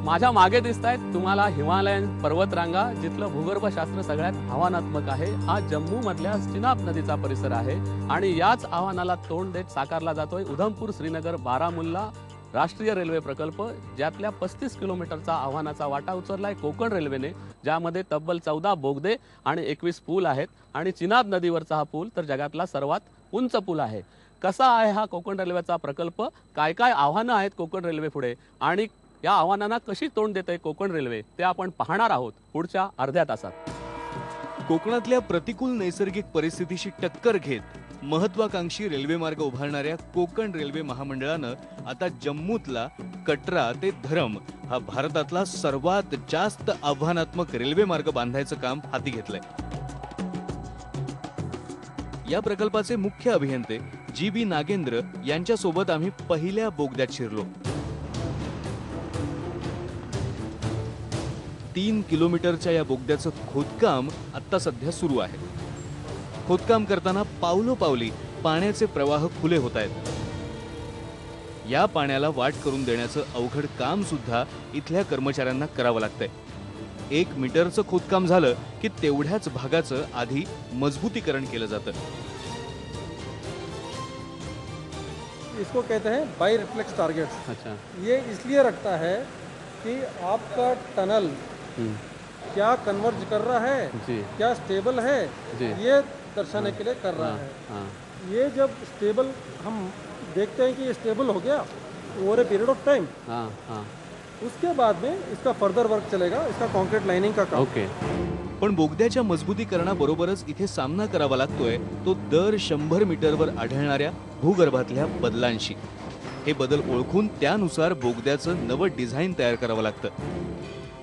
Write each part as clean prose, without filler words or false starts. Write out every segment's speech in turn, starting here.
माझ्या मागे दिसत आहेत तुम्हाला हिमालयन पर्वतरांगा, जिथलं भूगर्भशास्त्र सगळ्यात आव्हानात्मक आहे. हा जम्मू मधल्या चिनाब नदीचा परिसर आहे आणि याच आव्हानाला तोंड देत साकारला जातोय उधमपूर श्रीनगर बारामुल्ला राष्ट्रीय रेल्वे प्रकल्प, ज्यातल्या 35 किलोमीटरचा आव्हानाचा वाटा उचललाय कोकण रेल्वेने, ज्यामध्ये तब्बल 14 बोगदे आणि 21 पूल आहेत. आणि चिनाब नदीवरचा हा पूल तर जगातला सर्वात उंच पूल आहे. कसा आहे हा कोकण रेल्वेचा प्रकल्प, काय काय आव्हानं आहेत कोकण रेल्वे पुढे आणि या आव्हानांना कशी तोंड देते कोकण रेल्वे, ते आपण पाहणार आहोत पुढच्या अर्ध्या तासात. कोकणातल्या प्रतिकूल नैसर्गिक परिस्थितीशी टक्कर घेत महत्वाकांक्षी रेल्वे मार्ग उभारणाऱ्या कोकण रेल्वे महामंडळानं आता जम्मूतला कटरा ते धरम हा भारतातला सर्वात जास्त आव्हानात्मक रेल्वे मार्ग बांधायचं काम हाती घेतलंय. या प्रकल्पाचे मुख्य अभियंते जी.बी. नागेंद्र यांच्यासोबत आम्ही पहिल्या बोगद्यात शिरलो. 3 किलोमीटरच्या या बोगद्याचं खोदकाम आता सध्या सुरू आहे. खोदकाम करताना पावलोपावली पाण्याचे प्रवाह खुले होत आहेत. या पाण्याला वाट करून देण्याचं अवघड काम सुद्धा इथल्या कर्मचाऱ्यांना करावं लागतंय. 1 मीटरचं खोदकाम झालं की तेवढ्याच भागाचं आधी मजबूतीकरण केलं जातं. इसको कहते हैं बाई रिफ्लेक्स टारगेट्स. अच्छा. ये इसलिए रखता है कि आपका टनल क्या कन्वर्ज कर रहा है, जी. क्या स्टेबल है, जी. ये दर्शाने के लिए कर रहा है. हाँ. ये जब स्टेबल हम देखते हैं कि ये स्टेबल हो गया over a period of time, हाँ. हाँ. उसके बाद में इसका फर्दर वर्क चलेगा, इसका कॉन्क्रीट लाइनिंग का काम. ओके. पण बोगद्याच्या मजबूतीकरणाबरोबरच इथे सामना करावा लागतोय तो दर 100 मीटरवर आढळणाऱ्या भूगर्भातल्या बदलांशी. हे बदल ओळखून त्यानुसार बोगद्याचं नवं डिझाईन तयार करावं लागतं.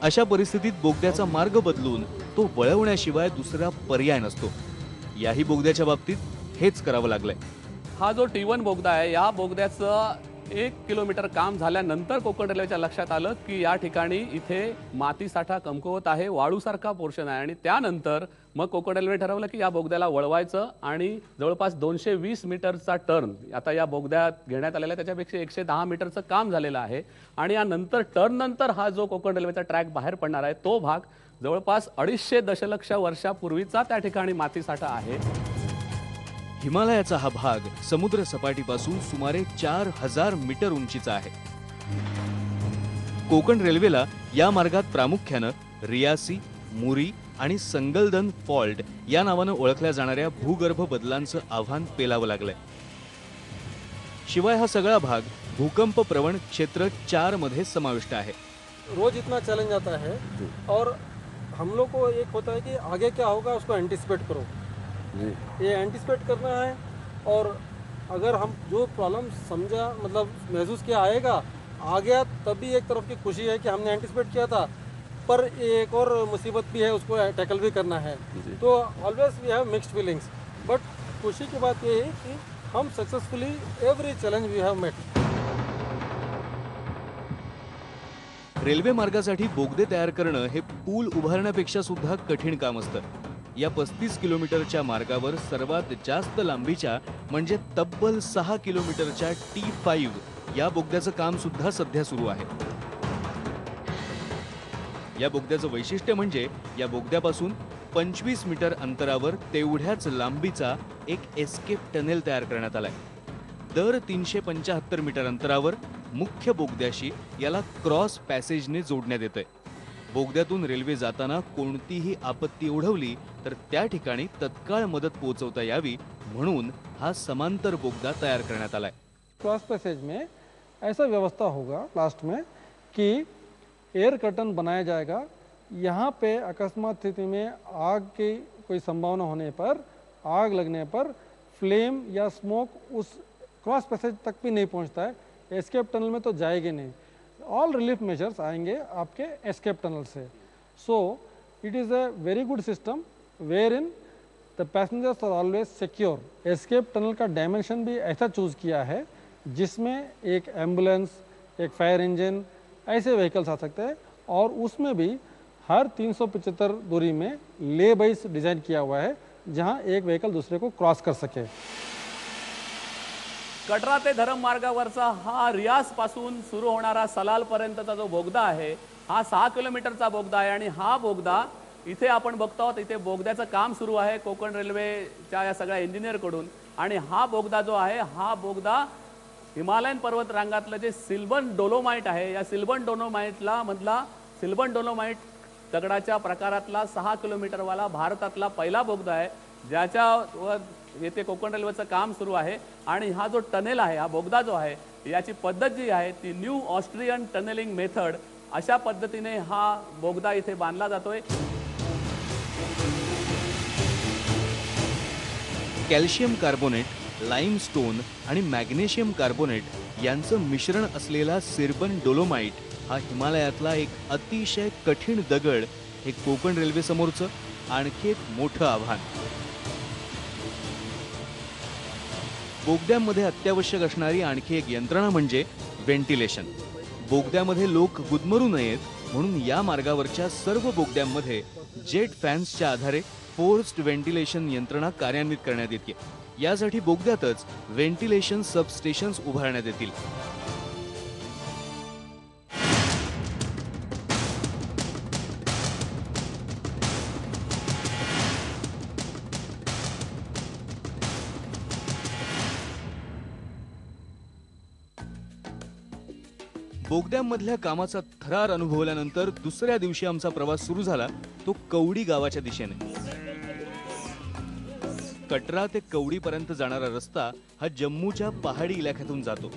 अशा परिस्थितीत बोगद्याचा मार्ग बदलून तो वळवण्याशिवाय दुसरा पर्याय नसतो. याही बोगद्याच्या बाबतीत हेच करावं लागलंय. हा जो T1 बोगदा आहे, या बोगद्याचं 1 किलोमीटर काम झाल्यानंतर कोकण रेल्वेच्या लक्षात आलं की या ठिकाणी इथे माती साठा कमकुवत आहे, वाळूसारखा पोर्शन आहे. आणि त्यानंतर मग कोकण रेल्वे ठरवलं की या बोगद्याला वळवायचं आणि जवळपास 220 मीटरचा टर्न आता या बोगद्यात घेण्यात आलेला आहे. त्याच्यापेक्षा 110 मीटरचं काम झालेलं आहे. आणि यानंतर टर्न नंतर हा जो कोकण रेल्वेचा ट्रॅक बाहेर पडणार आहे, तो भाग जवळपास 250 दशलक्ष वर्षापूर्वीचा त्या ठिकाणी माती साठा आहे. हिमालयाचा हा भाग समुद्र सपाटीपासून सुमारे 4000 मीटर उंचीचा आहे. कोकण रेल्वेला या मार्गात प्रामुख्यानं रियासी, मुरी आणि संगलदन फॉल्ट या नावानं ओळखल्या जाणाऱ्या भूगर्भ बदलांचं आव्हान पेलावं लागलंय. शिवाय हा सगळा भाग भूकंप प्रवण क्षेत्र 4 मध्ये समाविष्ट आहे. रोज इतना चैलेंज आता है और हम लोग को एक होता है कि आगे क्या होगा उसको एंटिसिपेट करो. ये एंटिसिपेट करना है और अगर हम जो प्रॉब्लम समझा मतलब महसूस किया आएगा आ गया, तभी एक तरफ की खुशी है कि हमने एंटिसिपेट किया था, पर एक और मुसीबत भी है, उसको टैकल भी करना है. तो always we have mixed feelings, but खुशी की बात ये है कि हम successfully every challenge we have met. Railway मार्गासाठी बोगदे तयार करणं हे पूल उभारण्यापेक्षा सुद्धा कठीण काम असतं. या 35 किलोमीटरच्या मार्गावर सर्वात जास्त लांबीच्या म्हणजे तब्बल 6 किलोमीटरच्या T5 या बोगद्याचं काम सुद्धा सध्या सुरू आहे. या बोगद्याचं वैशिष्ट्य म्हणजे या बोगद्यापासून 25 मीटर अंतरावर तेवढ्याच लांबीचा एक एस्केप टनेल तयार करण्यात आलाय. दर 375 मीटर अंतरावर मुख्य बोगद्याशी याला क्रॉस पॅसेजने जोडण्यात येतंय. बोगद्यातून रेल्वे जाताना कोणतीही आपत्ती ओढवली तर त्या ठिकाणी तत्काळ मदत पोहोचवता यावी म्हणून हा समांतर बोगदा तयार करण्यात आलाय. क्रॉस पैसेज में ऐसा व्यवस्था होगा लास्ट में कि एयर कर्टन बनाया जाएगा. यहाँ पे अकस्मात स्थिति में आग की कोई संभावना होने पर, आग लगने पर फ्लेम या स्मोक उस क्रॉस पैसेज तक भी नहीं पहुँचता है. एस्केप टनल में तो जाएगी नहीं. ऑल रिलीफ मेजर्स आएंगे आपके एस्केप टनल से. So it is a very good system where in the passengers are always secure. Escape tunnel का डायमेंशन भी ऐसा चूज़ किया है जिसमें एक एम्बुलेंस, एक फायर इंजन ऐसे व्हीकल्स आ सकते हैं और उसमें भी हर 375 दूरी में ले बाइस डिज़ाइन किया हुआ है जहां एक व्हीकल दूसरे को क्रॉस कर सके. कटरा ते धरम मार्गावरचा हा रियास पासून सुरू होणारा सलाल पर्यंतचा जो बोगदा आहे हा 6 किलोमीटरचा बोगदा आहे आणि हा बोगदा इथे आपण बघतो आहोत इथे बोगद्याचं काम सुरू आहे कोकण रेल्वेच्या या सगळ्या इंजिनियर कडून आणि हा बोगदा जो आहे हा बोगदा हिमालयन पर्वत रांगातलं जे सिल्वन डोलोमाइट आहे या सिल्वन डोलोमाइटला मधला सिल्वन डोलोमाइट दगडाच्या प्रकारातला 6 किलोमीटरवाला भारतातला पहिला बोगदा आहे ज्याच्यावर येथे कोकण रेल्वेचं काम सुरू आहे आणि हा जो टनेल आहे हा बोगदा जो आहे याची पद्धत जी आहे ती न्यू ऑस्ट्रियन टनेलिंग मेथड अशा पद्धतीने हा बोगदा इथे बांधला जातोय। कॅल्शियम कार्बोनेट, लाईमस्टोन आणि मॅग्नेशियम कार्बोनेट यांचं मिश्रण असलेला सिर्बन डोलोमाइट हा हिमालयातला एक अतिशय कठीण दगड हे कोकण रेल्वे समोरचं आणखी एक मोठं आव्हान। बोगद्यामध्ये अत्यावश्यक असणारी आणखी एक यंत्रणा म्हणजे व्हेंटिलेशन। बोगद्यामध्ये लोक गुदमरू नयेत म्हणून या मार्गावरच्या सर्व बोगद्यांमध्ये जेट फॅन्सच्या आधारे फोर्स्ड व्हेंटिलेशन यंत्रणा कार्यान्वित करण्यात येते। यासाठी बोगद्यातच व्हेंटिलेशन सबस्टेशन्स उभारण्यात येतील। बोगद्यांमधल्या कामाचा थरार अनुभवल्यानंतर दुसऱ्या दिवशी आमचा प्रवास सुरू झाला तो कवडी गावाच्या दिशेने। कटरा ते कवडी पर्यंत जाणारा रस्ता हा जम्मूच्या पहाडी इलाक्यातून जातो।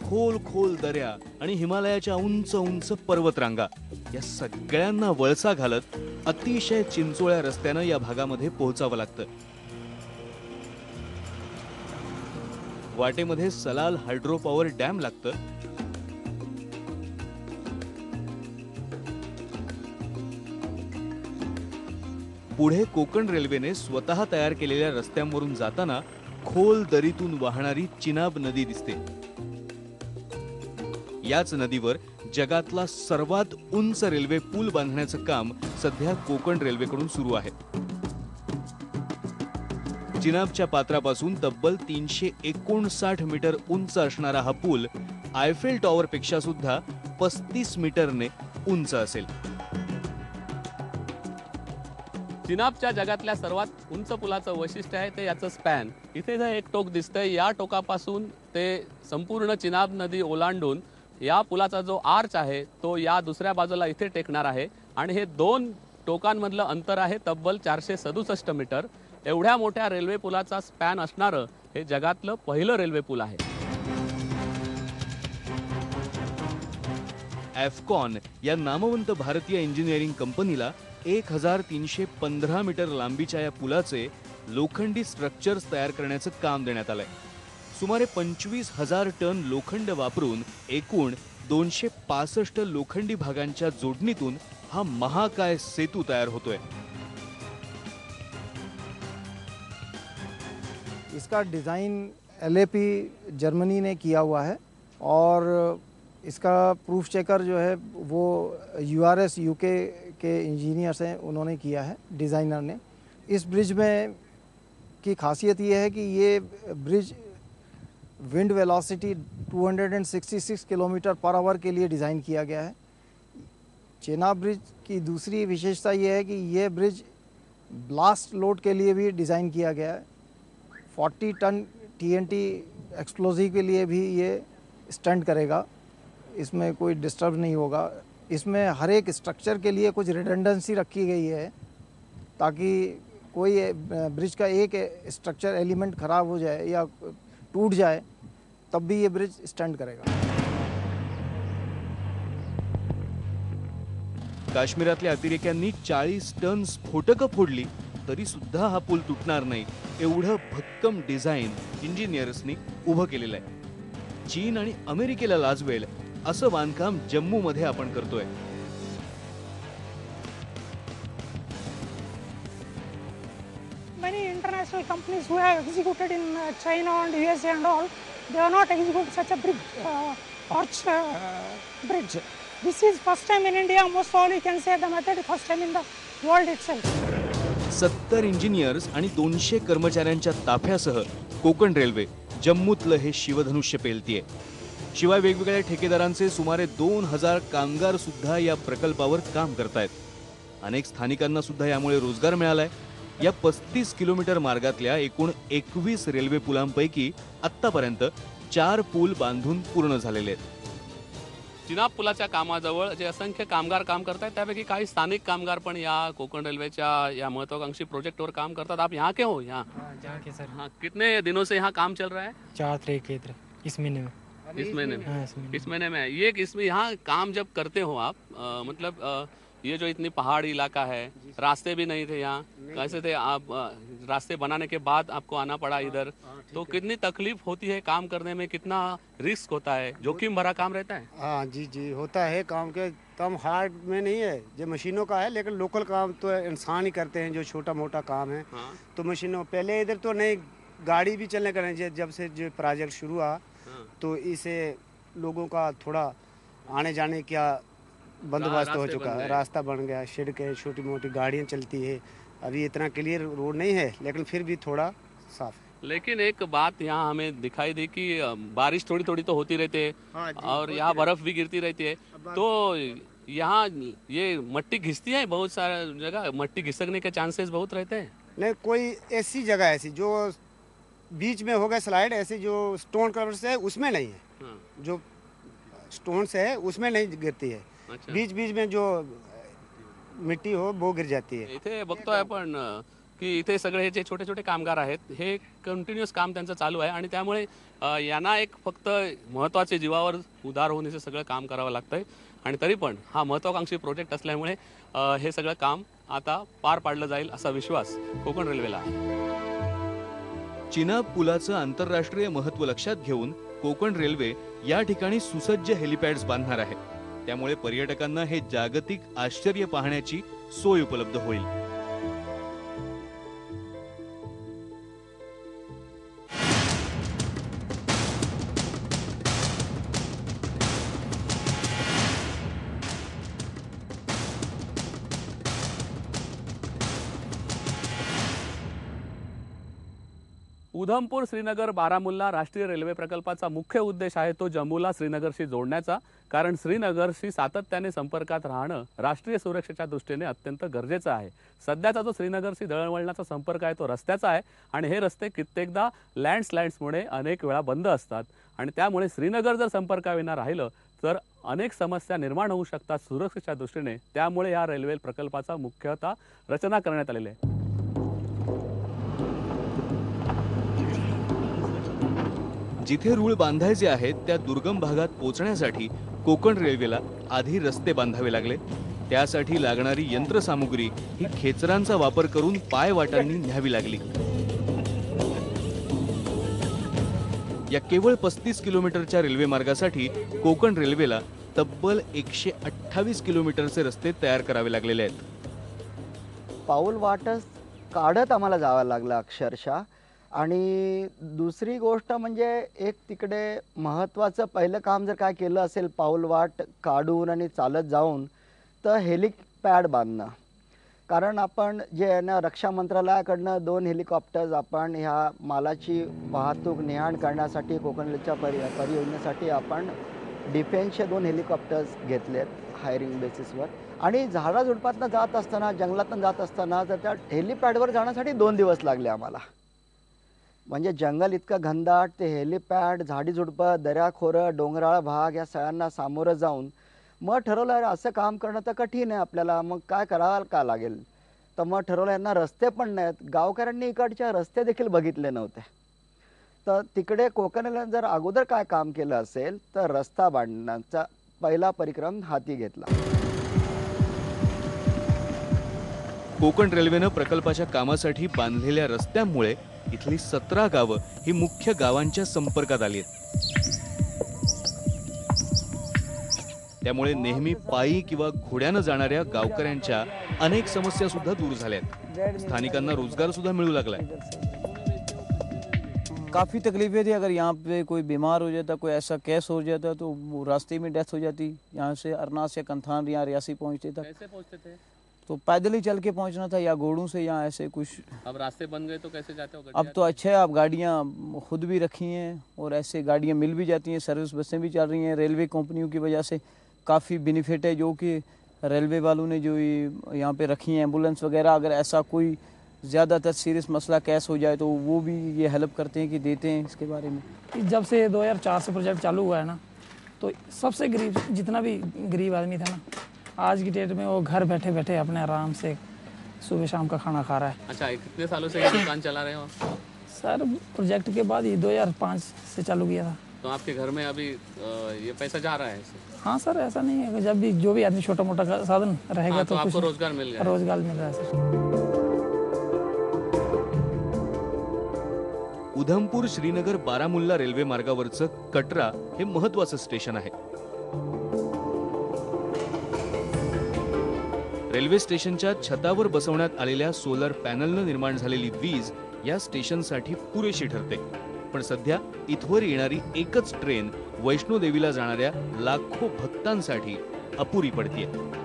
खोल खोल दऱ्या आणि हिमालयाच्या उंच उंच पर्वतरांगा या सगळ्यांना वळसा घालत अतिशय चिंचोळ्या रस्त्यानं या भागामध्ये पोहोचावं लागतं। वाटेमध्ये सलाल हायड्रो पॉवर डॅम लागतं। पुढे कोकण रेल्वेने स्वतः तयार केलेल्या रस्त्यांवरून जाताना खोल दरीतून वाहणारी चिनाब नदी दिसते। याच नदीवर जगातला सर्वात उंच रेल्वे पूल बांधण्याचं काम सध्या कोकण रेल्वेकडून सुरू आहे। चिनाबच्या पात्रापासून तब्बल 359 मीटर उंच असणारा हा पूल आयफेल टॉवर पेक्षा सुद्धा 35 मीटरने उंच असेल। चिनाबच्या जगातल्या सर्वात उंच पुलाचं वैशिष्ट्य आहे ते याचं स्पॅन। इथे जे एक टोक दिसतंय या टोकापासून ते संपूर्ण चिनाब नदी ओलांडून या पुलाचा जो आर्च आहे तो या दुसऱ्या बाजूला इथे टेकणार आहे आणि हे दोन टोकांमधलं अंतर आहे तब्बल 467 मीटर। एवढ्या मोठ्या रेल्वे पुलाचा स्पॅन असणारं हे जगातलं पहिलं रेल्वे पूल आहे। एफकॉन या नामवंत भारतीय इंजिनिअरिंग कंपनीला 1315 मीटर लांबीच्या या पुलाचे लोखंडी स्ट्रक्चर्स तयार करण्याचं काम देण्यात आलंय। सुमारे 25,000 टन लोखंड वापरून एकूण 265 लोखंडी भागांच्या जोडणीतून हा महाकाय सेतू तयार होतोय। इसका डिज़ाइन LAP जर्मनी ने किया हुआ है और इसका प्रूफ चेकर जो है वो URS UK के इंजीनियर्स हैं उन्होंने किया है डिज़ाइनर ने। इस ब्रिज में की खासियत ये है कि ये bridge wind velocity 266 kilometre per hour के लिए डिज़ाइन किया गया है। चेनाब ब्रिज की दूसरी विशेषता ये है कि ये ब्रिज ब्लास्ट लोड के लिए भी डिज़ाइन किया गया है। 40 टन TNT एक्सप्लोजिव के लिए भी ये स्टैंड करेगा, इसमें कोई डिस्टर्ब नहीं होगा। इसमें हर एक स्ट्रक्चर के लिए कुछ रिडंडेंसी रखी गई है ताकि कोई ब्रिज का एक स्ट्रक्चर एलिमेंट ख़राब हो जाए या टूट जाए तब भी ये ब्रिज स्टैंड करेगा। काश्मीरातल्या अतिरेक्यांनी 40 टन स्फोटकं फोडली तरी सुद्धा हा पूल तुटणार नाही एवढं भक्कम डिझाईन इंजिनियर्सनी उभं केलेलं आहे। चीन आणि अमेरिकेला लाजवेल असं बांधकाम जम्मूमध्ये आपण करतोय। Many international companies who have executed in China and USA and all, they are not executed such a bridge, arch bridge. This is first time in India. Most probably you can say the method first time in the world itself. 70 engineers आणि 200 कर्मचाऱ्यांच्या ताफ्यासह Konkan railway जम्मूतलं हे शिवधनुष्य पेलतीये. शिवाय वेगवेगळ्या ठेकेदारांचे सुमारे 2000 कामगार सुद्धा या प्रकल्पावर काम करतायत. अनेक स्थानिकांना सुद्धा यामुळे रोजगार मिळालाय. या 35 किलोमीटर मार्गातल्या एकूण 21 रेल्वे पुलांपैकी आत्तापर्यंत 4 पूल बांधून पूर्ण झालेले आहेत. चिनाब पुलाच्या कामाजवळ जे असंख्य कामगार काम करतात त्यापैकी काही स्थानिक कामगार पण या कोकण रेल्वेच्या या महत्वाकांक्षी प्रोजेक्टवर काम करतात. आप यहाँ के हो? यहाँ जहाँ के सर हाँ, कितने दिनों से यहाँ काम चल रहा है? 4 तारीख के इस महीने में। इस महीने में? हाँ, इस महीने इस महीने में ये इसमें यहाँ काम जब करते हो आप मतलब ये जो इतनी पहाड़ी इलाका है, रास्ते भी नहीं थे यहाँ, कैसे थे आप? रास्ते बनाने के बाद आपको आना पड़ा इधर, तो कितनी तकलीफ होती है काम करने में? कितना रिस्क होता है? जोखिम भरा काम रहता है? हाँ जी जी होता है काम के कम हार्ड में नहीं है, जो मशीनों का है, लेकिन लोकल काम तो इंसान ही करते हैं जो छोटा मोटा काम है। हाँ। तो मशीनों पहले इधर तो नहीं गाड़ी भी चलने का नहीं, जब से जो प्रोजेक्ट शुरू हुआ हाँ। तो इससे लोगों का थोड़ा आने जाने का बंदोबस्त हो रास्ते चुका बन है, गए। रास्ता बन गया, सड़क है, छोटी मोटी गाड़ियाँ चलती है। अभी इतना क्लियर रोड नहीं है लेकिन फिर भी थोड़ा साफ है। लेकिन एक बात यहाँ हमें दिखाई दी कि बारिश थोड़ी थोड़ी तो होती रहती है हाँ जी, और यहाँ बर्फ भी गिरती रहती है, तो यहाँ ये मट्टी घिसती है, बहुत सारा जगह मट्टी घिसकने के चांसेस बहुत रहते हैं। नहीं कोई ऐसी जगह ऐसी जो बीच में हो गया स्लाइड, ऐसी जो स्टोन कवर से है उसमें नहीं है। हाँ, जो स्टोन से है उसमें नहीं गिरती है, अच्छा. बीच बीच में जो मिट्टी हो वो गिर जाती है। इथे बघतोय आपण की इथे सगळे जे छोटे छोटे कामगार आहेत हे कंटिन्युअस काम त्यांचं चालू आहे आणि त्यामुळे यांना एक फक्त महत्त्वाचे जीवावर उदार होऊन हे सगळं काम करावं लागतंय आणि तरी पण हा महत्त्वाकांक्षी प्रोजेक्ट असल्यामुळे हे सगळं काम आता पार पाडलं जाईल असा विश्वास कोकण रेल्वेला आहे. चिनाब पुलाचं आंतरराष्ट्रीय महत्त्व लक्षात घेऊन कोकण रेल्वे या ठिकाणी सुसज्ज हेलिपॅड्स बांधणार आहे. त्यामुळे पर्यटकांना हे जागतिक आश्चर्य पाहण्याची सोय उपलब्ध होईल. उधमपूर श्रीनगर बारामुल्ला राष्ट्रीय रेल्वे प्रकल्पाचा मुख्य उद्देश आहे तो जम्मूला श्रीनगरशी जोडण्याचा. कारण श्रीनगरशी सातत्याने संपर्कात राहणं राष्ट्रीय सुरक्षेच्या दृष्टीने अत्यंत गरजेचं आहे. सध्याचा जो श्रीनगरशी दळणवळणाचा संपर्क आहे तो रस्त्याचा आहे आणि हे रस्ते कित्येकदा लँडस्लाइड्समुळे अनेक वेळा बंद असतात आणि त्यामुळे श्रीनगर जर संपर्काविना राहिलं तर अनेक समस्या निर्माण होऊ शकतात सुरक्षेच्या दृष्टीने. त्यामुळे या रेल्वे प्रकल्पाचा मुख्यतः रचना करण्यात आलेली आहे. जिथे रूळ बांधायचे आहेत त्या दुर्गम भागात पोहोचण्यासाठी कोकण रेल्वेला आधी रस्ते बांधावे लागले. त्यासाठी लागणारी यंत्रसामुग्री ही खेचरांचा वापर करून पायवाटांनी न्यावी लागली. या केवळ 35 किलोमीटरच्या रेल्वे मार्गासाठी कोकण रेल्वेला तब्बल 128 किलोमीटरचे रस्ते तयार करावे लागलेले आहेत. पाऊल वाटच काढत आम्हाला जावं लागलं अक्षरशः. आणि दुसरी गोष्ट म्हणजे एक तिकडे महत्त्वाचं पहिलं काम जर काय केलं असेल पाऊल वाट काढून आणि चालत जाऊन तर हेलिपॅड बांधणं. कारण आपण जे आहे ना रक्षा मंत्रालयाकडनं 2 हेलिकॉप्टर्स आपण ह्या मालाची वाहतूक नेआण करण्यासाठी कोकणच्या परियोजनेसाठी आपण डिफेन्सचे 2 हेलिकॉप्टर्स घेतलेत हायरिंग बेसिसवर. आणि झाडाझुडपातनं जात असताना जंगलातनं जात असताना तर त्या हेलिपॅडवर जाण्यासाठी 2 दिवस लागले आम्हाला. म्हणजे जंगल इतकं घनदाट, ते हेलिपॅड, झाडीझुडपं, दऱ्याखोरं, डोंगराळ भाग या सगळ्यांना सामोरं जाऊन मग ठरवलं असं काम करणं तर कठीण आहे आपल्याला, मग काय करावं का लागेल. तर मग ठरवलं यांना रस्ते पण नाहीत, गावकऱ्यांनी इकडच्या रस्ते देखील बघितले नव्हते. तर तिकडे कोकणाला जर अगोदर काय काम केलं असेल तर रस्ता बांधण्याचा पहिला परिक्रम हाती घेतला. कोकण रेल्वेनं प्रकल्पाच्या कामासाठी बांधलेल्या रस्त्यांमुळे इथली 17 गावं ही मुख्य गावांच्या संपर्कात आली आहेत. त्यामुळे नेहमी पायी किंवा घोड्यानं जाणाऱ्या गावकऱ्यांच्या अनेक समस्या सुद्धा दूर झाल्यात. स्थानिकांना रोजगार सुद्धा मिळू लागलाय. काफ़ी तकलीफें थी. अगर यहाँ पे कोई बीमार हो जाता, कोई ऐसा केस हो जाता तो वो रास्ते में डेथ हो जाती. यहाँ से अरनास या कंथान या रियासी पहुँचते तक. कैसे पहुंचते थे? तो पैदल ही चल के पहुंचना था, या घोड़ों से, या ऐसे कुछ। अब रास्ते बन गए तो कैसे जाते हो? अब तो अच्छा है, अब गाड़ियाँ खुद भी रखी हैं और ऐसे गाड़ियाँ मिल भी जाती हैं, सर्विस बसें भी चल रही हैं। रेलवे कंपनियों की वजह से काफ़ी बेनिफिट है, जो कि रेलवे वालों ने जो यहाँ पे रखी हैं एम्बुलेंस वगैरह। अगर ऐसा कोई ज़्यादातर सीरियस मसला कैस हो जाए तो वो भी ये हेल्प करते हैं कि देते हैं इसके बारे में। जब से 2004 से प्रोजेक्ट चालू हुआ है ना, तो सबसे गरीब, जितना भी गरीब आदमी था ना, आज की डेट में वो घर बैठे बैठे अपने आराम से सुबह शाम का खाना खा रहा है। अच्छा, कितने सालों से ये दुकान चला रहे हो? सर प्रोजेक्ट के बाद ही 2005 से चालू किया था। तो आपके घर में अभी ये पैसा जा रहा है इससे? हाँ सर, ऐसा नहीं है, जब भी जो भी आदमी छोटा मोटा साधन रहेगा हाँ, तो आपको कुछ रोजगार मिल गया? रोजगार मिल रहा है सर। उधमपूर श्रीनगर बारामुल्ला रेल्वे मार्गावरचं कटरा हे महत्वाचं स्टेशन आहे। रेल्वे स्टेशनच्या छतावर बसवण्यात आलेल्या सोलर पॅनलनं निर्माण झालेली वीज या स्टेशनसाठी पुरेशी ठरते। पण सध्या इथवर येणारी एकच ट्रेन वैष्णोदेवीला जाणाऱ्या लाखो भक्तांसाठी अपुरी पडतीये।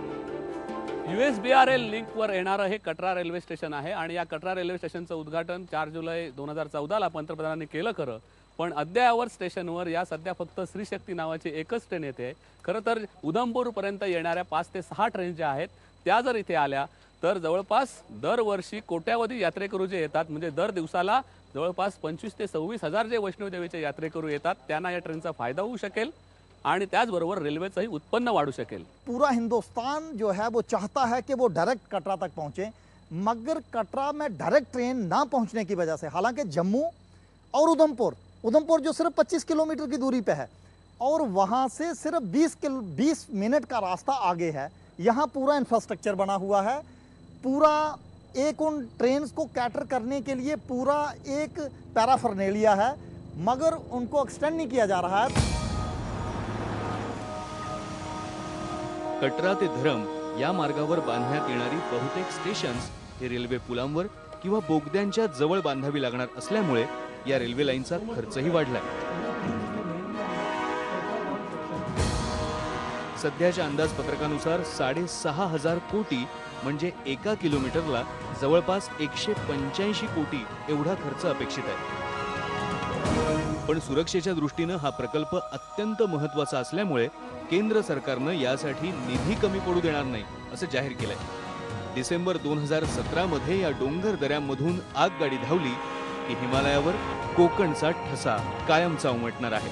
USBRL लिंकवर येणारं हे कटरा रेल्वे स्टेशन आहे आणि या कटरा रेल्वे स्टेशनचं उद्घाटन 4 जुलै 2014ला पंतप्रधानांनी केलं खरं, पण अद्ययावत स्टेशनवर या सध्या फक्त श्री शक्ती नावाची एकच ट्रेन येते। खरं तर उधमपूरपर्यंत येणाऱ्या 5 ते 6 ट्रेन ज्या आहेत त्या जर इथे आल्या तर जवळपास दरवर्षी कोट्यावधी यात्रेकरू जे येतात, म्हणजे दर दिवसाला जवळपास 25 ते 26 हजार जे वैष्णोदेवीचे यात्रेकरू येतात त्यांना या ट्रेनचा फायदा होऊ शकेल आणि त्याचबरोबर रेल्वेचंही उत्पन्न वाढू शकेल। पूरा हिंदुस्तान जो है वो चाहता है कि वो डायरेक्ट कटरा तक पहुंचे, मगर कटरा में डायरेक्ट ट्रेन ना पहुंचने की वजह से, हालांकि जम्मू और उधमपुर जो सिर्फ 25 किलोमीटर की दूरी पे है और वहां से सिर्फ 20 मिनट का रास्ता आगे है, यहाँ पूरा इंफ्रास्ट्रक्चर बना हुआ है, पूरा एक उन ट्रेन को कैटर करने के लिए पूरा एक पैराफर्नेलिया है, मगर उनको एक्सटेंड नहीं किया जा रहा है। कटरा ते धरम या मार्गावर बांधण्यात येणारी बहुतेक स्टेशन्स हे रेल्वे पुलांवर किंवा बोगद्यांच्या जवळ बांधावी लागणार असल्यामुळे या रेल्वे लाईनचा खर्चही वाढलाय। सध्याच्या अंदाजपत्रकानुसार 6,500 कोटी म्हणजे 1 किलोमीटरला जवळपास 185 कोटी एवढा खर्च अपेक्षित आहे। पण सुरक्षेच्या दृष्टीनं हा प्रकल्प अत्यंत महत्त्वाचा असल्यामुळे केंद्र सरकारनं यासाठी निधी कमी पडू देणार नाही असं जाहीर केलंय। डिसेंबर 2017 मध्ये या डोंगर दऱ्यांमधून आगगाडी धावली की हिमालयावर कोकणचा ठसा कायमचा उमटणार आहे।